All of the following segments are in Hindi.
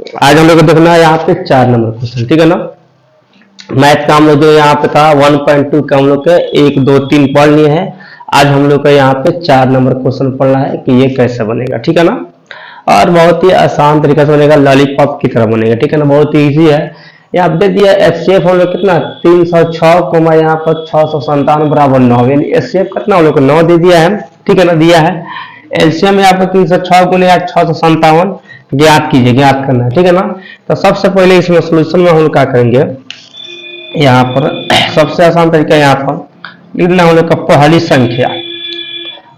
आज हम लोग को देखना है यहाँ पे 4 नंबर क्वेश्चन, ठीक है ना। मैथ का हम लोग जो यहाँ पे था 1.2 का हम लोग के 1 2 3 पढ़ लिए हैं। आज हम लोग का यहाँ पे 4 नंबर क्वेश्चन पढ़ना है कि ये कैसे बनेगा, ठीक है ना। और बहुत ही आसान तरीके से बनेगा, लॉलीपॉप की तरह बनेगा, ठीक है ना। बहुत ही ईजी है। यहाँ पे दे दिया एचसीएफ हम लोग कितना 306 कोमा यहाँ पर 697 बराबर 9, यानी एचसीएफ कितना हम लोग को 9 दे दिया है, ठीक है ना, दिया है। एलसीएम यहाँ पर 306 गुने 657 ज्ञात कीजिए, ज्ञात करना है, ठीक है ना। तो सबसे पहले इसमें सोल्यूशन में हम लोग क्या करेंगे, यहाँ पर सबसे आसान तरीका यहाँ पर लिखना हम लोग का पहली संख्या।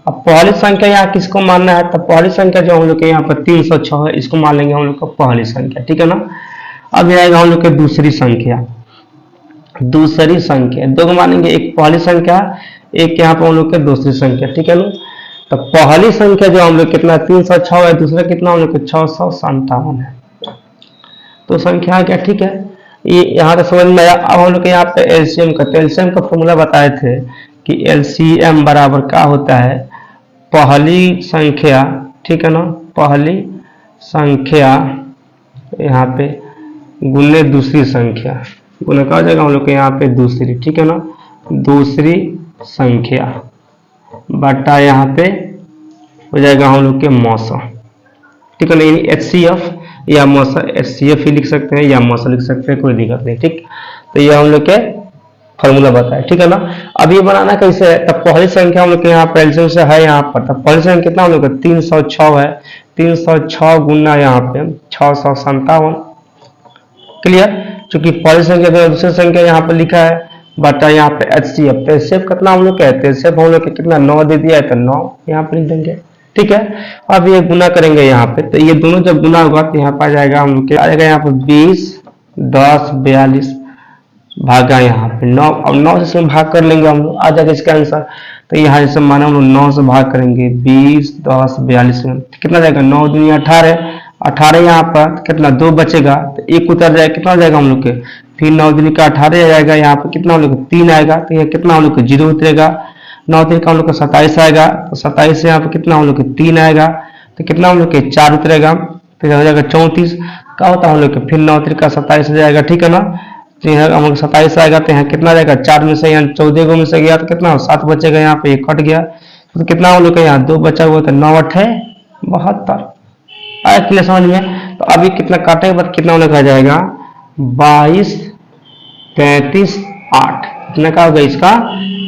अब पहली संख्या यहाँ किसको मानना है, तो पहली संख्या जो हम लोग के यहाँ पर 306 है, इसको मान लेंगे हम लोग का पहली संख्या, ठीक है ना। अब ये आएगा हम लोग के दूसरी संख्या, दूसरी संख्या दो को मानेंगे, एक पहली संख्या एक यहाँ पर हम लोग के दूसरी संख्या, ठीक है ना। तो पहली संख्या जो हम लोग कितना 306 है, दूसरा कितना हम लोग 657 है। तो संख्या क्या, ठीक है, ये यहाँ तक समझ में आया। अब हम लोग यहाँ पे एलसीएम का, एलसीएम का फॉर्मूला बताए थे कि एलसीएम बराबर क्या होता है, पहली संख्या, ठीक है ना, पहली संख्या यहाँ पे गुने दूसरी संख्या, गुना क्या हो जाएगा हम लोग के यहाँ पे दूसरी, ठीक है ना, दूसरी संख्या बटा यहाँ पे हो जाएगा हम लोग के मौसा, ठीक है ना। यानी एचसीएफ या मौसा, एचसीएफ ही लिख सकते हैं या मौसा लिख सकते हैं, कोई दिक्कत नहीं, ठीक। तो ये हम लोग के फॉर्मूला बताए, ठीक है ना। अब ये बनाना कैसे है, तब पहली संख्या हम लोग के यहाँ पे एलसीएम से है यहाँ पर, तब पहली संख्या कितना हम लोग 306 है, 306 गुना यहाँ पे 657, क्लियर। चूंकि पहली संख्या तो दूसरी संख्या यहाँ पे लिखा है बटा यहाँ पे एचसीएफ, तो एचसीएफ कितना हम लोग कहते हैं, एचसीएफ हम लोग कितना 9 दे दिया है, तो 9 यहाँ पे लिख देंगे, ठीक है। अब ये गुना करेंगे यहाँ पे, तो ये दोनों जब गुना होगा तो यहाँ पे आ जाएगा हम लोग आ जाएगा यहाँ पे 20 10 42 भागा यहाँ पे 9, अब 9 से इसमें भाग कर लेंगे हम लोग, आ जाएगा इसका आंसर। तो यहाँ जैसे माना हम लोग 9 से भाग करेंगे 20 10 42 में कितना जाएगा 9 दूनी 18, 18 यहाँ पर कितना 2 बचेगा, तो एक उतर जाएगा, कितना जाएगा हम लोग के, फिर 9 दूनी का 18 जाएगा, यहाँ पर कितना हम लोग 3 आएगा, तो यहाँ कितना हम लोग 0 उतरेगा, 9 3 का हम लोग का 27 आएगा, तो 27 से यहाँ पे कितना हम लोग के 3 आएगा, तो कितना हम लोग के 4 उतरेगा, फिर हो जाएगा 34 का होता है हम लोग के, फिर 9 3 का 27 हो जाएगा, ठीक है ना। तो यहाँ हम लोग 27 आएगा, तो यहाँ कितना जाएगा 4 में से यहाँ 14 गो में से गया, तो कितना 7 बचेगा, यहाँ पे 1 कट गया, तो कितना हम लोग का यहाँ 2 बचा हुआ, तो 9 8 72 आया, क्लियर समझ में। तो अभी कितना काटे के बाद कितना हम लोग आ जाएगा 22 35 8, कितना का हो गया, इसका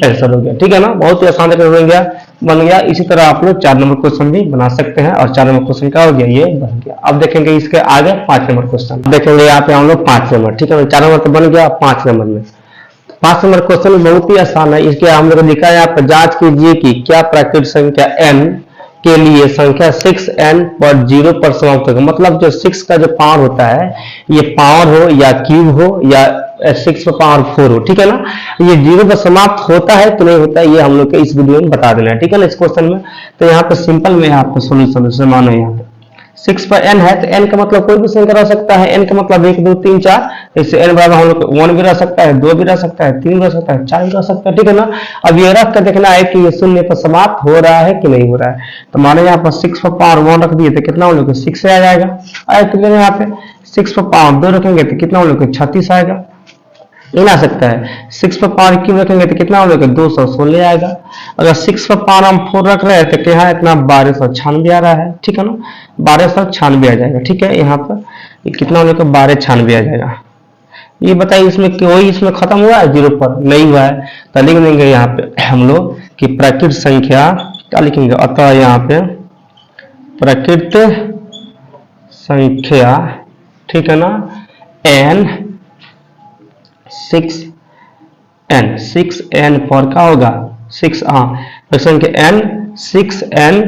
आंसर हो गया, ठीक है ना। बहुत ही आसान तरीके बन गया। इसी तरह आप लोग 4 नंबर क्वेश्चन भी बना सकते हैं, और 4 नंबर क्वेश्चन क्या हो गया, ये बन गया। अब देखेंगे इसके आगे 5 नंबर क्वेश्चन देखेंगे, यहाँ पे हम लोग 5 नंबर, ठीक है, 4 नंबर तो बन गया, 5 नंबर में 5 नंबर क्वेश्चन बहुत ही आसान है। इसके हम लोग लिखा है यहाँ पर, जांच कीजिए कि क्या प्राकृतिक संख्या n के लिए संख्या 6n पर 0 पर समाप्त होगा। मतलब जो 6 का जो पावर होता है, ये पावर हो या क्यूब हो या 6 पर पावर 4 हो, ठीक है ना, ये 0 पर समाप्त होता है तो नहीं होता है, ये हम लोग के इस वीडियो में बता देना है, ठीक है ना, इस क्वेश्चन में। तो यहाँ पे सिंपल में यहाँ पे सोल्यूशन से मानो यहाँ पे 6 पर n है, तो n का मतलब कोई भी संख्या रह सकता है, n का मतलब 1 2 3 4, इससे n बराबर हम लोग 1 भी रह सकता है, 2 भी रह सकता है, 3 भी रह सकता है, 4 भी रह सकता है, ठीक है ना। अब ये रख कर देखना है कि ये शून्य पर समाप्त हो रहा है कि नहीं हो रहा है। तो माने यहाँ पर 6 पर पावर 1 रख दिए तो कितना हम लोग 6 से आ जाएगा, आया क्लियर। यहाँ पे 6 पर पावर 2 रखेंगे तो कितना हम लोग 36 आएगा, नहीं आ सकता है। 6 पर पावर क्यूब रखेंगे तो कितना हम लोग 216 आएगा। अगर 6 पर पावर हम 4 रख रहे हैं तो यहाँ इतना 1296 आ रहा है, ठीक है ना, 1296 आ जाएगा, ठीक है। यहाँ पर कितना हम लोग 1296 आ जाएगा। ये बताइए इसमें कोई इसमें खत्म हुआ है, 0 पर नहीं हुआ है, तो लिख देंगे यहाँ पे हम लोग कि प्राकृत संख्या क्या लिखेंगे, अतः यहाँ पे प्राकृत संख्या, ठीक है ना, n 6n पर क्या होगा 6, संख्या n 6n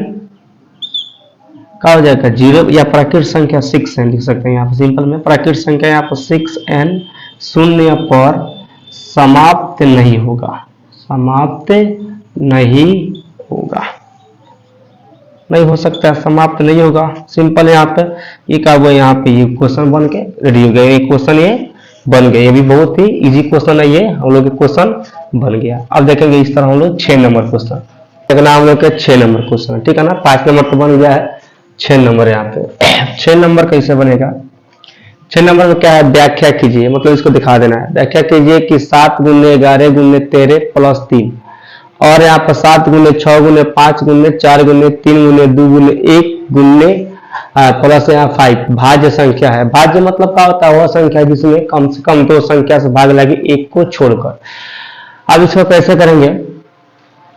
का हो जाएगा 0, या प्राकृत संख्या 6n लिख सकते हैं यहाँ पर सिंपल में। प्राकृत संख्या यहाँ पर 6n शून्य पर समाप्त नहीं होगा, समाप्त नहीं होगा, नहीं हो सकता है, समाप्त नहीं होगा, सिंपल। यहाँ पे ये क्या हुआ, यहाँ पे ये क्वेश्चन बन के रेडी हो गया, ये क्वेश्चन ये बन गया, ये भी बहुत ही इजी क्वेश्चन है, ये हम लोग के क्वेश्चन बन गया। अब देखेंगे इस तरह हम लोग 6 नंबर क्वेश्चन देखना, हम लोग के 6 नंबर क्वेश्चन, ठीक है ना। 5 नंबर तो बन गया है, 6 नंबर यहाँ पे 6 नंबर कैसे बनेगा, 6 नंबर में क्या है, व्याख्या कीजिए, मतलब इसको दिखा देना है। व्याख्या कीजिए कि 7 गुने 11 गुने 13 प्लस 3, और यहाँ पर 7 गुने 6 गुने 5 गुने 4 गुने 3 गुने 2 गुने 1 गुने प्लस यहाँ 5 भाज्य संख्या है। भाज्य मतलब क्या होता है, वह संख्या जिसमें कम से कम 2 संख्या से भाग लगे एक को छोड़कर। अब इसको कैसे करेंगे,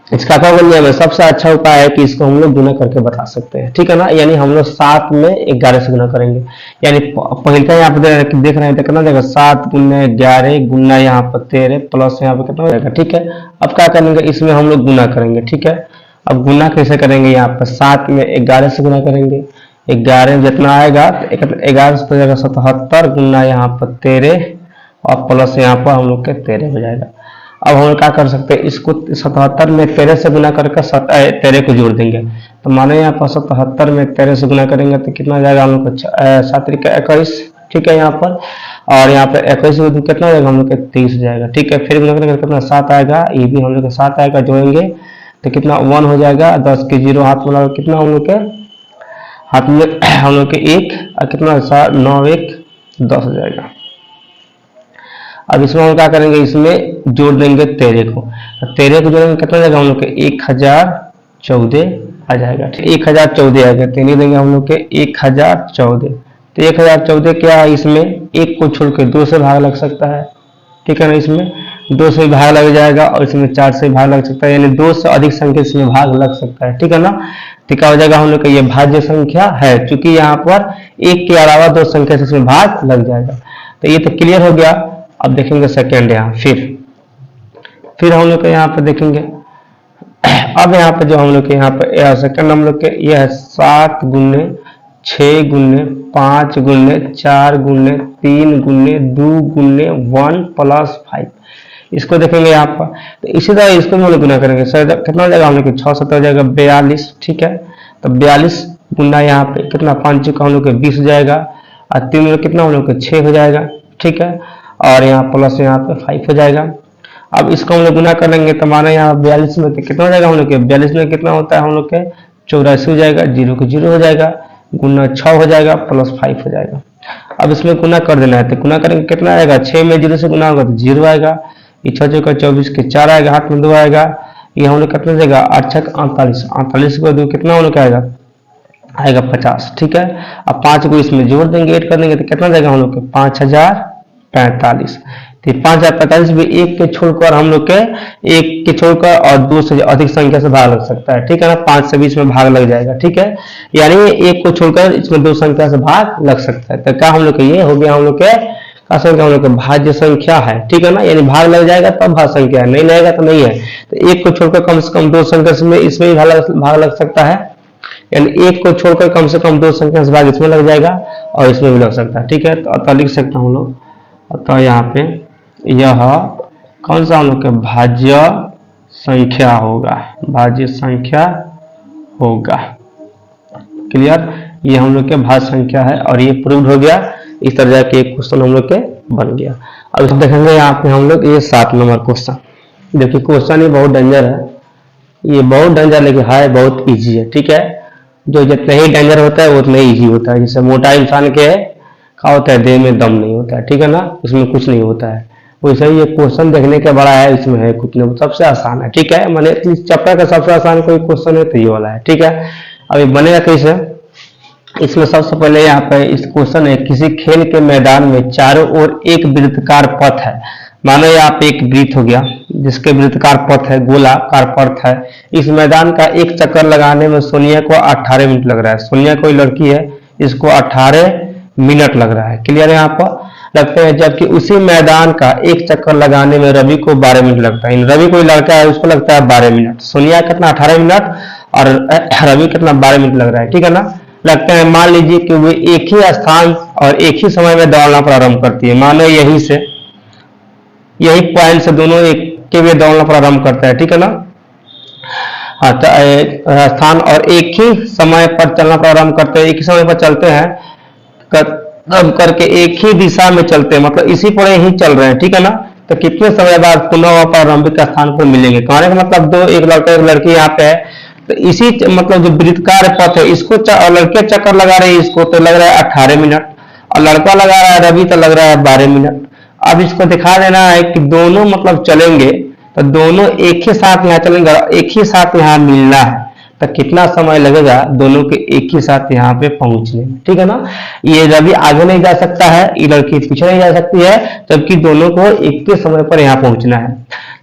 इसका क्या नियम है, सबसे अच्छा उपाय है कि इसको हम लोग गुना करके बता सकते हैं, ठीक है ना। यानी हम लोग 7 में 11 से गुना करेंगे, यानी पहले यहाँ पे देख रहे हैं तो कितना देगा, 7 गुने 11 गुना यहाँ पर 13 प्लस यहाँ पे कितना हो जाएगा, ठीक है। अब क्या करेंगे, इसमें हम लोग गुना करेंगे, ठीक है। अब गुना कैसे करेंगे, यहाँ पर 7 में 11 से गुना करेंगे, 11 जितना आएगा 11 से हो जाएगा 77 गुना यहाँ पर 13 और प्लस यहाँ पर हम लोग के 13 हो जाएगा। अब हम क्या कर सकते हैं, इसको 77 में 13 से गुना करके 13 को जोड़ देंगे, तो माने यहाँ पर 77 में 13 से गुना करेंगे तो कितना हो जाएगा हम लोग का 7 का 21, ठीक है यहाँ पर, और यहाँ पर 21 में कितना हो जाएगा हम लोग का 23 हो जाएगा, ठीक है। फिर गुना करेंगे कितना 7 आएगा, ये भी हम लोग का 7 आएगा, जोड़ेंगे तो कितना 1 हो जाएगा, 10 के 0 हाथ में लगा कितना हम लोग के हाथ में हम लोग के 1 और कितना 9 1 10 हो जाएगा। अब इसमें हम क्या करेंगे, इसमें जोड़ देंगे 13 को, 13 को जोड़ेंगे कितना जाएगा हम लोग के 1014 आ जाएगा, ठीक 1014 आएगा, 3 देंगे हम लोग के 1014, तो 1014 क्या है, इसमें 1 को छोड़ के 2 से भाग लग सकता है, ठीक है ना। इसमें 2 से भाग लग जाएगा और इसमें 4 से भाग लग सकता है, यानी 2 से अधिक संख्या इसमें भाग लग सकता है, ठीक है ना। तो क्या हो जाएगा हम लोग का ये भाज्य संख्या है, क्योंकि यहाँ पर 1 के अलावा 2 संख्या से इसमें भाग लग जाएगा। तो ये तो क्लियर हो गया। अब देखेंगे सेकेंड यहाँ, फिर हम लोग के यहाँ पे देखेंगे, अब यहाँ पे जो हम लोग के यहाँ पे सेकेंड हम लोग के ये है 7 गुने 6 गुने 5 गुने 4 गुने 3 गुने 2 गुने 1 प्लस 5, इसको देखेंगे यहाँ पर। तो इसी तरह इसको हम लोग गुना करेंगे, कितना हो जाएगा हम लोग के 6 7 हो जाएगा 42, ठीक है। तो 42 गुना यहाँ पे कितना 5 का हम लोग के 20 हो जाएगा, और 3 कितना हम लोग के 6 हो जाएगा, ठीक है, और यहाँ प्लस यहाँ पे 5 हो जाएगा। अब इसको हम लोग गुना करेंगे तो माना यहाँ 42 में कितना हो जाएगा हम लोग के, 42 में कितना होता है हम लोग के 84 हो जाएगा, 0 को 0 हो जाएगा, गुना 6 हो जाएगा प्लस 5 हो जाएगा। अब इसमें गुना कर देना है, तो गुना करेंगे कितना आएगा, 6 में 0 से गुना होगा तो 0 आएगा, ये 6 का 24 के 4 आएगा, हाथ में 2 आएगा, ये हम लोग कितना जाएगा 8 6 48, 48 को 2 कितना हम लोग का आएगा 50, ठीक है। अब 5 को इसमें जोड़ देंगे, ऐड कर देंगे तो कितना जाएगा हम लोग के 5045, तो 5045 भी 1 के छोड़कर हम लोग के 1 के छोड़कर और 2 से अधिक संख्या से भाग लग सकता है, ठीक है ना। 5 से भी इसमें भाग लग जाएगा, ठीक है, यानी 1 को छोड़कर इसमें 2 संख्या से भाग लग सकता है। तो क्या हम लोग के ये हो गया हम लोग के का संख्या हम लोग के भाज्य संख्या है, ठीक है ना, यानी भाग लग जाएगा तब भाज्य संख्या है, नहीं लगेगा तो नहीं है। तो 1 को छोड़कर कम से कम 2 संख्या में इसमें भी भाग लग सकता है, यानी 1 को छोड़कर कम से कम 2 संख्या से भाग इसमें लग जाएगा और इसमें भी लग सकता है, ठीक है। तो लिख सकता हूँ लोग, तो यहाँ पे यह कौन सा हम लोग के भाज्य संख्या होगा, भाज्य संख्या होगा, क्लियर। ये हम लोग के भाज्य संख्या है और ये प्रूव हो गया। इस तरह के एक क्वेश्चन हम लोग के बन गया। अब देखेंगे यहाँ पे हम लोग ये 7 नंबर क्वेश्चन। देखिए क्वेश्चन ये बहुत डेंजर है, ये बहुत डेंजर लेकिन है बहुत इजी है, ठीक है। जो जितना ही डेंजर होता है उतना ही इजी होता है। जैसे मोटा इंसान के क्या होता है, देह में दम नहीं होता है, ठीक है ना, उसमें कुछ नहीं होता है। वैसे ही ये क्वेश्चन देखने के बड़ा है, इसमें है कुछ नहीं, सबसे आसान है, ठीक है। मैंने इस चैप्टर का सबसे आसान कोई क्वेश्चन है तो ये वाला है, ठीक है। अब ये बनेगा कैसे, इसमें सबसे पहले यहाँ पे इस क्वेश्चन है, किसी खेल के मैदान में चारों ओर एक वृत्ताकार पथ है। मानो यहाँ पे एक वृत्त हो गया जिसके वृत्ताकार पथ है, गोलाकार पथ है। इस मैदान का एक चक्कर लगाने में सोनिया को 18 मिनट लग रहा है। सोनिया कोई लड़की है, इसको 18 मिनट लग रहा है, क्लियर है यहाँ पर लगते हैं। जबकि उसी मैदान का एक चक्कर लगाने में रवि को 12 मिनट लगता है। रवि कोई लड़का है, उसको लगता है 12 मिनट। सोनिया कितना 18 मिनट और रवि कितना 12 मिनट लग रहा है, ठीक है ना, लगते हैं। मान लीजिए कि वे एक ही स्थान और एक ही समय में दौड़ना प्रारंभ करती है। मानो यही से यही पॉइंट से दोनों एक के लिए दौड़ना प्रारंभ करता है, ठीक है ना। हाँ, तो स्थान और एक ही समय पर चलना प्रारंभ करते हैं, एक ही समय पर चलते हैं करके एक ही दिशा में चलते हैं, मतलब इसी पर ही चल रहे हैं, ठीक है ना। तो कितने समय बाद पुनः प्रारंभिक स्थान पर मिलेंगे। कहने का मतलब दो, एक लड़का एक लड़की यहाँ पे है, तो इसी मतलब जो वृत्ताकार पथ है इसको लड़के चक्कर लगा रहे हैं, इसको तो लग रहा है 18 मिनट और लड़का लगा रहा है रवि तो लग रहा है 12 मिनट। अब इसको दिखा देना है कि दोनों मतलब चलेंगे तो दोनों एक ही साथ यहाँ चलेंगे, एक ही साथ यहाँ मिलना है, तो कितना समय लगेगा दोनों के एक ही साथ यहाँ पे पहुंचने में, ठीक है ना। ये रवि आगे नहीं जा सकता है, ये लड़की पीछे नहीं जा सकती है, जबकि दोनों को एक के समय पर यहाँ पहुंचना है।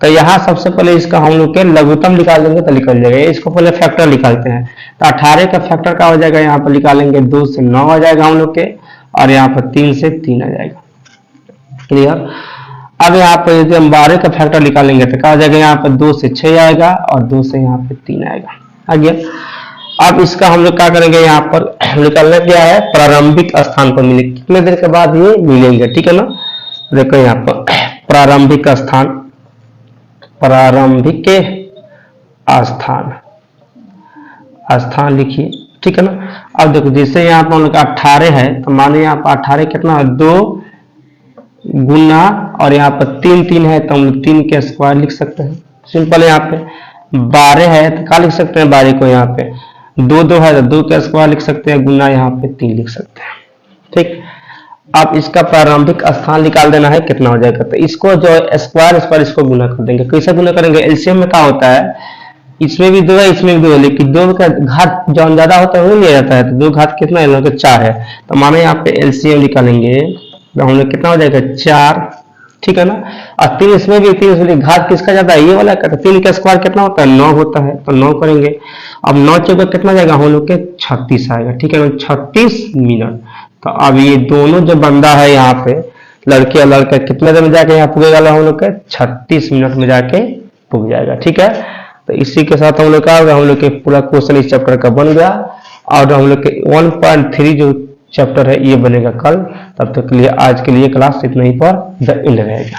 तो यहाँ सबसे पहले इसका हम लोग के लघुत्तम निकाल देंगे तो निकल जाएगा। इसको पहले फैक्टर निकालते हैं, तो 18 का फैक्टर का हो जाएगा, यहाँ पर निकालेंगे 2 से 9 आ जाएगा हम लोग के, और यहाँ पर 3 से 3 आ जाएगा। क्लियर। अब यहाँ पर यदि हम 12 का फैक्टर निकालेंगे तो क्या हो जाएगा, यहाँ पर 2 से 6 आएगा और 2 से यहाँ पे 3 आएगा, आ गया। अब इसका हम लोग क्या करेंगे, यहाँ पर निकालना क्या है, प्रारंभिक स्थान पर मिले, कितने देर के बाद ये मिलेंगे, ठीक है ना। देखो यहाँ पर प्रारंभिक स्थान, प्रारंभिक स्थान, स्थान लिखिए, ठीक है ना। अब देखो जैसे यहाँ पर हम लोग 18 है, तो माने यहाँ पर 18 कितना है, 2 गुना और यहाँ पर 3 3 है, तो हम लोग 3 के स्क्वायर लिख सकते हैं, सिंपल। यहाँ पे 12 है तो क्या लिख सकते हैं, 12 को यहाँ पे 2 2 है तो 2 के स्क्वायर लिख सकते हैं, गुना यहाँ पे 3 लिख सकते हैं, ठीक। अब इसका प्रारंभिक स्थान निकाल देना है, कितना हो जाएगा, तो इसको जो स्क्वायर स्क्वायर इसको गुना कर देंगे। कैसे गुना करेंगे, एलसीएम में क्या होता है, इसमें भी 2 है इसमें भी 2 है, लेकिन 2 का घात जो ज्यादा होता है वो लिया जाता है, तो 2 घात कितना है, 4 है। तो माने यहाँ पे एलसीएम निकालेंगे तो हम लोग कितना हो जाएगा, 4, ठीक है ना। और 3 इसमें भी, 3 इसमें घात किसका जाता है, ये वाला का, तो 3 का स्क्वायर कितना होता है, 9 होता है, तो 9 करेंगे। अब 9 चौका कितना जाएगा, हम लोग के 36 आएगा, ठीक है ना, 36 मिनट। तो अब ये दोनों जो बंदा है यहाँ पे लड़के और लड़का कितने देर में जाके यहाँ पुगेगा, हम लोग के 36 मिनट में जाके पुग जाएगा, ठीक है। तो इसी के साथ हम लोग का हम लोग के पूरा क्वेश्चन इस चैप्टर का बन गया, और हम लोग के 1.3 जो चैप्टर है ये बनेगा कल। तब तक के लिए आज के लिए क्लास इतना ही पर द एंड रहेगा।